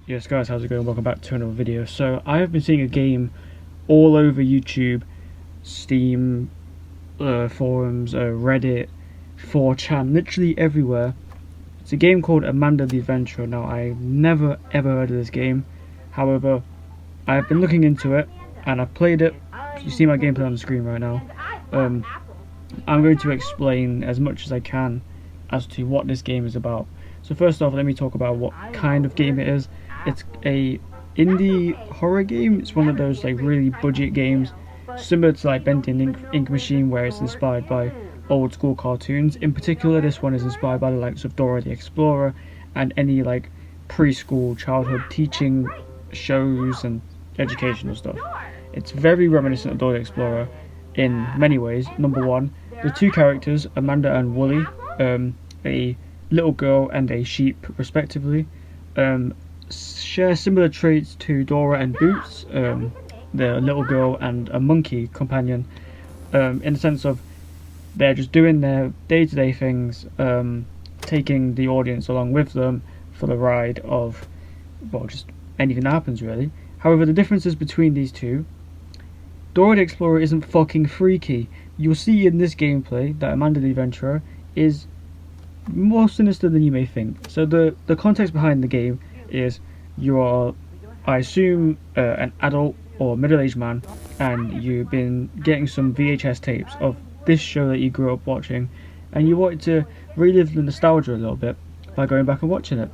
Yes guys, how's it going? Welcome back to another video. So I have been seeing a game all over YouTube, Steam, forums, Reddit, 4chan, literally everywhere. It's a game called Amanda the Adventurer. Now I've never ever heard of this game. However, I've been looking into it and I've played it. You see my gameplay on the screen right now. I'm going to explain as much as I can as to what this game is about. So first off, let me talk about what kind of game it is. It's a indie horror game. It's one of those like really budget games, similar to like Bendy Ink Machine, where it's inspired by old school cartoons. In particular, this one is inspired by the likes of Dora the Explorer and any like preschool childhood teaching shows and educational stuff. It's very reminiscent of Dora the Explorer in many ways. Number one, the two characters, Amanda and Wooly, a little girl and a sheep respectively, share similar traits to Dora and Boots, the little girl and a monkey companion, in the sense of they're just doing their day-to-day things, taking the audience along with them for the ride of, well, just anything that happens really. However, the differences between these two: Dora the Explorer isn't fucking freaky. You'll see in this gameplay that Amanda the Adventurer is more sinister than you may think. So the context behind the game is you are, I assume, an adult or middle-aged man, and you've been getting some VHS tapes of this show that you grew up watching, and you wanted to relive the nostalgia a little bit by going back and watching it.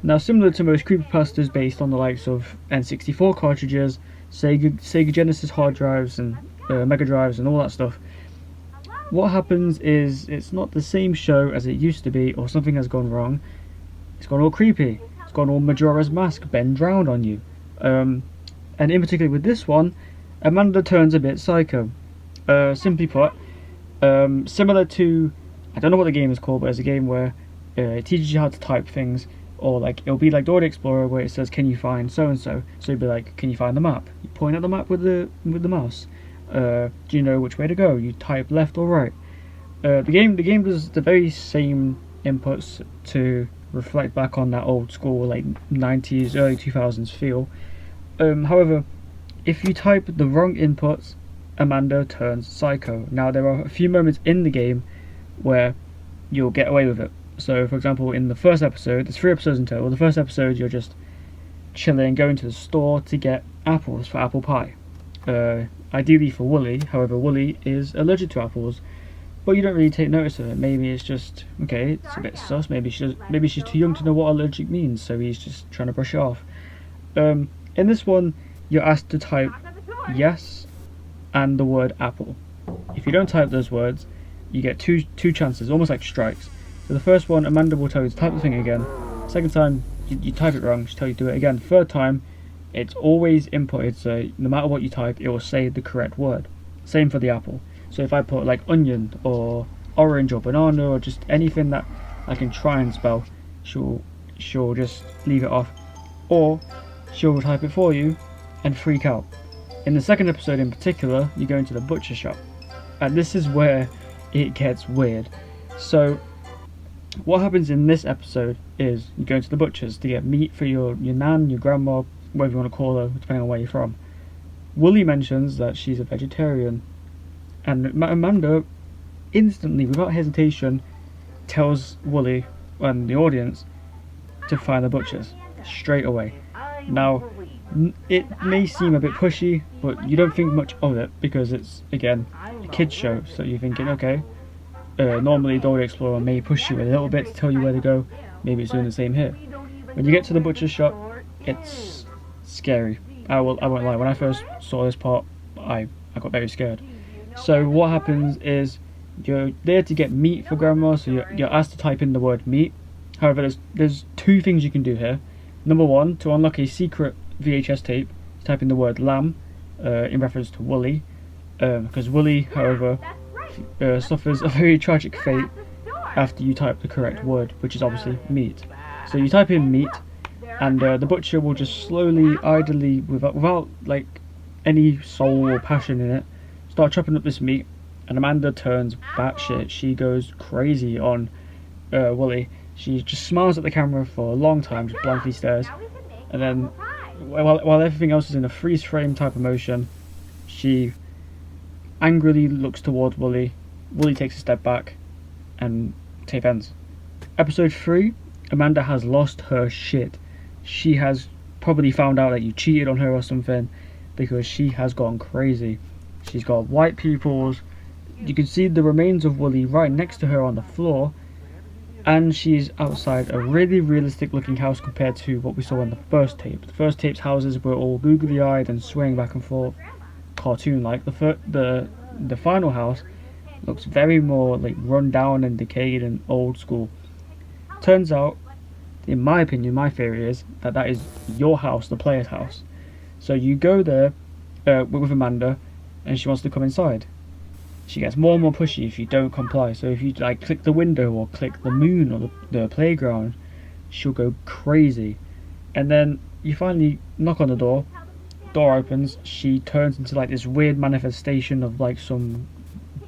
Now, similar to most creepypastas based on the likes of N64 cartridges, Sega Genesis hard drives and Mega drives and all that stuff, what happens is it's not the same show as it used to be, or something has gone wrong. It's gone all creepy. It's gone all Majora's Mask, Ben drowned on you. And in particular with this one, Amanda turns a bit psycho. Simply put, similar to, I don't know what the game is called, but it's a game where it teaches you how to type things, or like it'll be like Dora the Explorer where it says, "Can you find so and so?" So you'll be like, "Can you find the map?" You point at the map with the mouse. Do you know which way to go? You type left or right. The game does the very same inputs to reflect back on that old school like 90s, early 2000s feel. However, if you type the wrong inputs, Amanda turns psycho. Now there are a few moments in the game where you'll get away with it. So for example, in the first episode, there's 3 episodes in total. The first episode, you're just chilling, going to the store to get apples for apple pie. Ideally for Wooly. However, Wooly is allergic to apples, but you don't really take notice of it. Maybe it's just, okay, it's a bit sus. Maybe she's too young to know what allergic means, so he's just trying to brush it off. In this one, you're asked to type yes and the word apple. If you don't type those words, you get two chances, almost like strikes. So the first one, Amanda will tell you to type the thing again. Second time, you type it wrong, she'll tell you to do it again. Third time, it's always inputted, so no matter what you type, it will say the correct word. Same for the apple. So if I put like onion or orange or banana or just anything that I can try and spell, she'll just leave it off, or she'll type it for you and freak out. In the second episode in particular, you go into the butcher shop, and this is where it gets weird. So what happens in this episode is you go into the butcher's to get meat for your nan, your grandma, whatever you want to call her, depending on where you're from. Wooly mentions that she's a vegetarian, and Amanda instantly, without hesitation, tells Wooly and the audience to find the butchers straight away. Now, it may seem a bit pushy, but you don't think much of it because it's, again, a kids show, so you're thinking, okay, normally Dora the Explorer may push you a little bit to tell you where to go. Maybe it's doing the same here. When you get to the butcher's shop, it's scary. I won't lie, when I first saw this part, I got very scared. So what happens is you're there to get meat for grandma, so you're asked to type in the word meat. However, there's 2 things you can do here. Number one, to unlock a secret VHS tape, you type in the word lamb, in reference to Wooly, because Wooly, however, suffers a very tragic fate after you type the correct word, which is obviously meat. So you type in meat, and the butcher will just slowly, idly, without like any soul or passion in it, start chopping up this meat, and Amanda turns batshit. She goes crazy on Wooly. She just smiles at the camera for a long time, just blankly stares, and then while everything else is in a freeze frame type of motion, she angrily looks towards Wooly. Wooly takes a step back, and tape ends. Episode 3, Amanda has lost her shit. She has probably found out that you cheated on her or something, because she has gone crazy. She's got white pupils. You can see the remains of Wooly right next to her on the floor, and she's outside a really realistic looking house compared to what we saw in the first tape. The first tape's houses were all googly eyed and swaying back and forth, cartoon like. The final house looks very more like run down and decayed and old school. Turns out, in my opinion, my theory is that that is your house, the player's house. So you go there with Amanda, and she wants to come inside. She gets more and more pushy if you don't comply. So if you like click the window or click the moon or the playground, she'll go crazy. And then you finally knock on the door. Door opens. She turns into like this weird manifestation of like some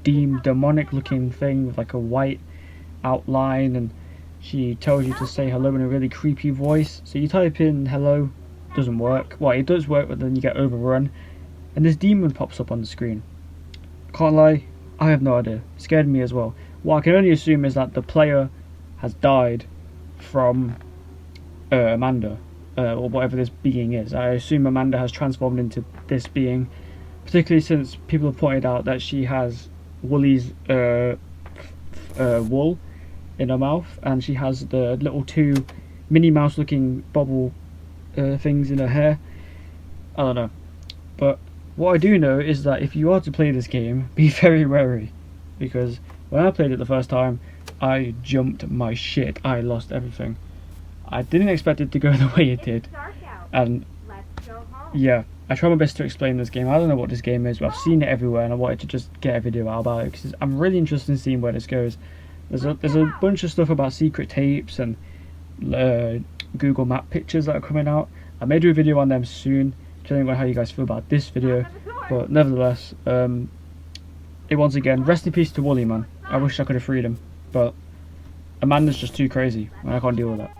demonic looking thing with like a white outline, and she tells you to say hello in a really creepy voice. So you type in hello, doesn't work. Well, it does work, but then you get overrun, and this demon pops up on the screen. Can't lie, I have no idea. It scared me as well. What I can only assume is that the player has died from Amanda, or whatever this being is. I assume Amanda has transformed into this being, particularly since people have pointed out that she has Wooly's wool in her mouth, and she has the little 2 Minnie Mouse looking bobble things in her hair. I don't know, but what I do know is that if you are to play this game, be very wary, because when I played it the first time, I jumped my shit. I lost everything. I didn't expect it to go the way it did, and yeah, I try my best to explain this game. I don't know what this game is, but I've seen it everywhere, and I wanted to just get a video out about it because I'm really interested in seeing where this goes. There's a bunch of stuff about secret tapes and Google Map pictures that are coming out. I may do a video on them soon, telling you how you guys feel about this video, but nevertheless, once again, rest in peace to Wooly, man. I wish I could have freed him, but Amanda's just too crazy, and I can't deal with that.